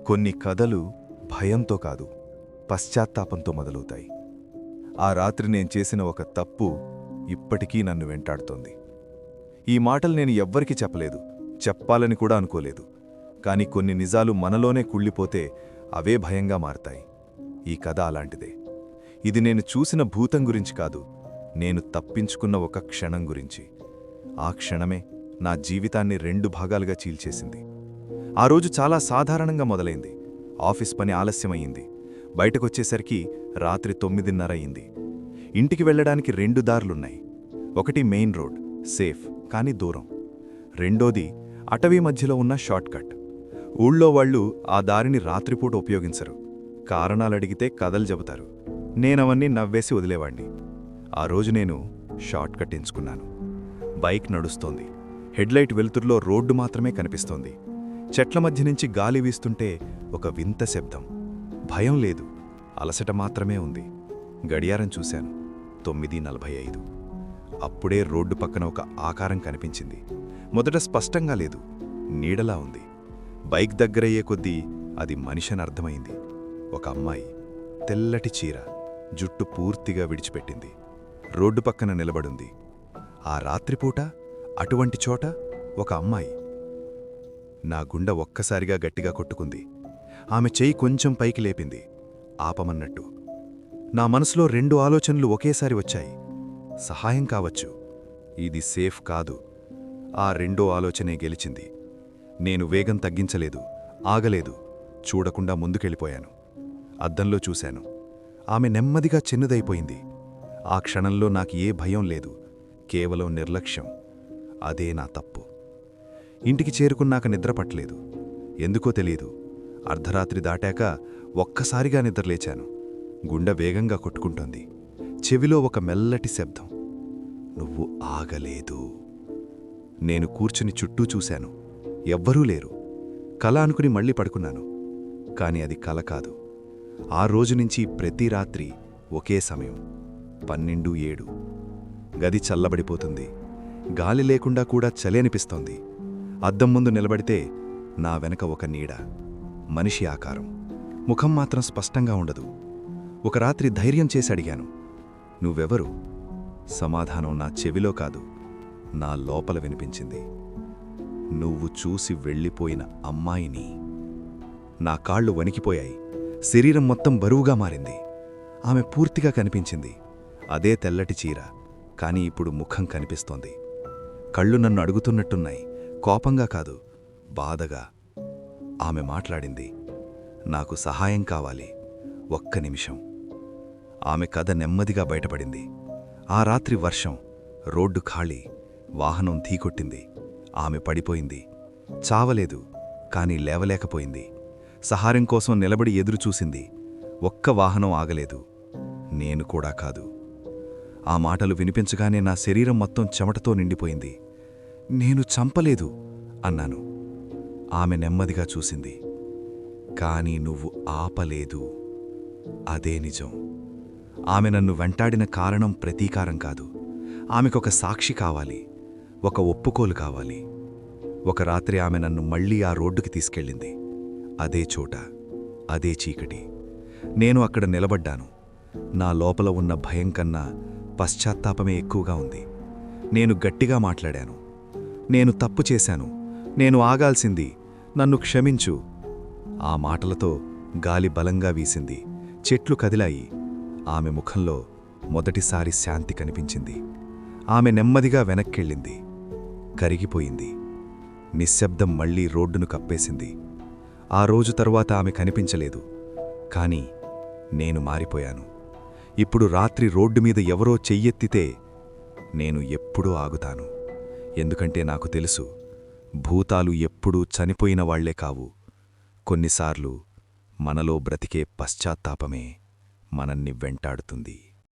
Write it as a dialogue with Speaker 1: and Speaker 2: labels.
Speaker 1: కొన్ని కథలు భయంతో కాదు, పశ్చాత్తాపంతో మొదలవుతాయి. ఆ రాత్రి నేను చేసిన ఒక తప్పు ఇప్పటికీ నన్ను వెంటాడుతోంది. ఈ మాటలు నేను ఎవ్వరికీ చెప్పలేదు, చెప్పాలని కూడా అనుకోలేదు. కాని కొన్ని నిజాలు మనలోనే కుళ్ళిపోతే అవే భయంగా మారతాయి. ఈ కథ అలాంటిదే. ఇది నేను చూసిన భూతం గురించి కాదు, నేను తప్పించుకున్న ఒక క్షణం గురించి. ఆ క్షణమే నా జీవితాన్ని 2 భాగాలుగా చీల్చేసింది. ఆ రోజు చాలా సాధారణంగా మొదలైంది. ఆఫీస్ పని ఆలస్యమయ్యింది. బయటకొచ్చేసరికి రాత్రి 9:30 అయింది. ఇంటికి వెళ్లడానికి 2 దారులున్నాయి. ఒకటి మెయిన్ రోడ్, సేఫ్ కానీ దూరం. రెండోది అటవీ మధ్యలో ఉన్న షార్ట్కట్. ఊళ్ళో వాళ్ళు ఆ దారిని రాత్రిపూట ఉపయోగించరు. కారణాలడిగితే కథలు చెబుతారు. నేనవన్నీ నవ్వేసి వదిలేవాణ్ణి. ఆ రోజు నేను షార్ట్కట్ ఎంచుకున్నాను. బైక్ నడుస్తోంది. హెడ్లైట్ వెలుతురులో రోడ్డు మాత్రమే కనిపిస్తోంది. చెట్ల మధ్య నుంచి గాలి వీస్తుంటే ఒక వింత శబ్దం. భయం లేదు, అలసట మాత్రమే ఉంది. గడియారం చూశాను, 9:45. అప్పుడే రోడ్డు పక్కన ఒక ఆకారం కనిపించింది. మొదట స్పష్టంగా లేదు, నీడలా ఉంది. బైక్ దగ్గరయ్యే కొద్దీ అది మనిషని అర్థమైంది. ఒక అమ్మాయి, తెల్లటి చీర, జుట్టు పూర్తిగా విడిచిపెట్టింది. రోడ్డు పక్కన నిలబడుంది. ఆ రాత్రిపూట అటువంటి చోట ఒక అమ్మాయి. నా గుండె ఒక్కసారిగా గట్టిగా కొట్టుకుంది. ఆమె చెయ్యి కొంచెం పైకి లేపింది, ఆపమన్నట్టు. నా మనసులో 2 ఆలోచనలు ఒకేసారి వచ్చాయి. సహాయం కావచ్చు, ఇది సేఫ్ కాదు. ఆ రెండో ఆలోచనే గెలిచింది. నేను వేగం తగ్గించలేదు, ఆగలేదు, చూడకుండా ముందుకెళ్ళిపోయాను. అద్దంలో చూశాను. ఆమె నెమ్మదిగా చిన్నదైపోయింది. ఆ క్షణంలో నాకు ఏ భయం లేదు, కేవలం నిర్లక్ష్యం. అదే నా తప్పు. ఇంటికి చేరుకున్నాక నిద్రపట్టలేదు. ఎందుకో తెలియదు. అర్ధరాత్రి దాటాక ఒక్కసారిగా నిద్రలేచాను. గుండె వేగంగా కొట్టుకుంటోంది. చెవిలో ఒక మెల్లటి శబ్దం, నువ్వు ఆగలేదు. నేను కూర్చుని చుట్టూ చూశాను. ఎవ్వరూ లేరు. కల అనుకుని మళ్ళీ పడుకున్నాను. కాని అది కల కాదు. ఆ రోజునుంచి ప్రతి రాత్రి ఒకే సమయం, 12:07. గది చల్లబడిపోతుంది. గాలి లేకుండా కూడా చలి అనిపిస్తోంది. అద్దం ముందు నిలబడితే నా వెనక ఒక నీడ, మనిషి ఆకారం. ముఖం మాత్రం స్పష్టంగా ఉండదు. ఒక రాత్రి ధైర్యం చేసి అడిగాను, నువ్వెవరు? సమాధానం నా చెవిలో కాదు, నా లోపల వినిపించింది. నువ్వు చూసి వెళ్ళిపోయిన అమ్మాయిని. నా కాళ్ళు వణికిపోయాయి. శరీరం మొత్తం బరువుగా మారింది. ఆమె పూర్తిగా కనిపించింది. అదే తెల్లటి చీర, కాని ఇప్పుడు ముఖం కనిపిస్తోంది. కళ్ళు నన్ను అడుగుతున్నట్టున్నాయి, కోపంగా కాదు, బాధగా. ఆమె మాట్లాడింది, నాకు సహాయం కావాలి, ఒక్క నిమిషం. ఆమె కథ నెమ్మదిగా బయటపడింది. ఆ రాత్రి వర్షం, రోడ్డు ఖాళీ, వాహనం ఢీకొట్టింది. ఆమె పడిపోయింది. చావలేదు, కాని లేవలేకపోయింది. సహాయం కోసం నిలబడి ఎదురుచూసింది. ఒక్క వాహనం ఆగలేదు, నేను కూడా కాదు. ఆ మాటలు వినిపించగానే నా శరీరం మొత్తం చెమటతో నిండిపోయింది. నేను చంపలేదు అన్నాను. ఆమె నెమ్మదిగా చూసింది. కాని నువ్వు ఆపలేదు, అదే నిజం. ఆమె నన్ను వెంటాడిన కారణం ప్రతీకారం కాదు. ఆమెకొక సాక్షి కావాలి, ఒక ఒప్పుకోలు కావాలి. ఒక రాత్రి ఆమె నన్ను మళ్లీ ఆ రోడ్డుకి తీసుకెళ్ళింది. అదే చోట, అదే చీకటి. నేను అక్కడ నిలబడ్డాను. నా లోపల ఉన్న భయం కన్నా పశ్చాత్తాపమే ఎక్కువగా ఉంది. నేను గట్టిగా మాట్లాడాను, నేను తప్పు చేశాను, నేను ఆగాల్సింది, నన్ను క్షమించు. ఆ మాటలతో గాలి బలంగా వీసింది. చెట్లు కదిలాయి. ఆమె ముఖంలో మొదటిసారి శాంతి కనిపించింది. ఆమె నెమ్మదిగా వెనక్కెళ్ళింది. కరిగిపోయింది. నిశ్శబ్దం మళ్లీ రోడ్డును కప్పేసింది. ఆ రోజు తరువాత ఆమె కనిపించలేదు. కాని నేను మారిపోయాను. ఇప్పుడు రాత్రి రోడ్డు మీద ఎవరో చెయ్యెత్తితే నేను ఎప్పుడూ ఆగుతాను. ఎందుకంటే నాకు తెలుసు, భూతాలు ఎప్పుడూ చనిపోయిన వాళ్లే కావు. కొన్నిసార్లు మనలో బ్రతికే పశ్చాత్తాపమే మనల్ని వెంటాడుతుంది.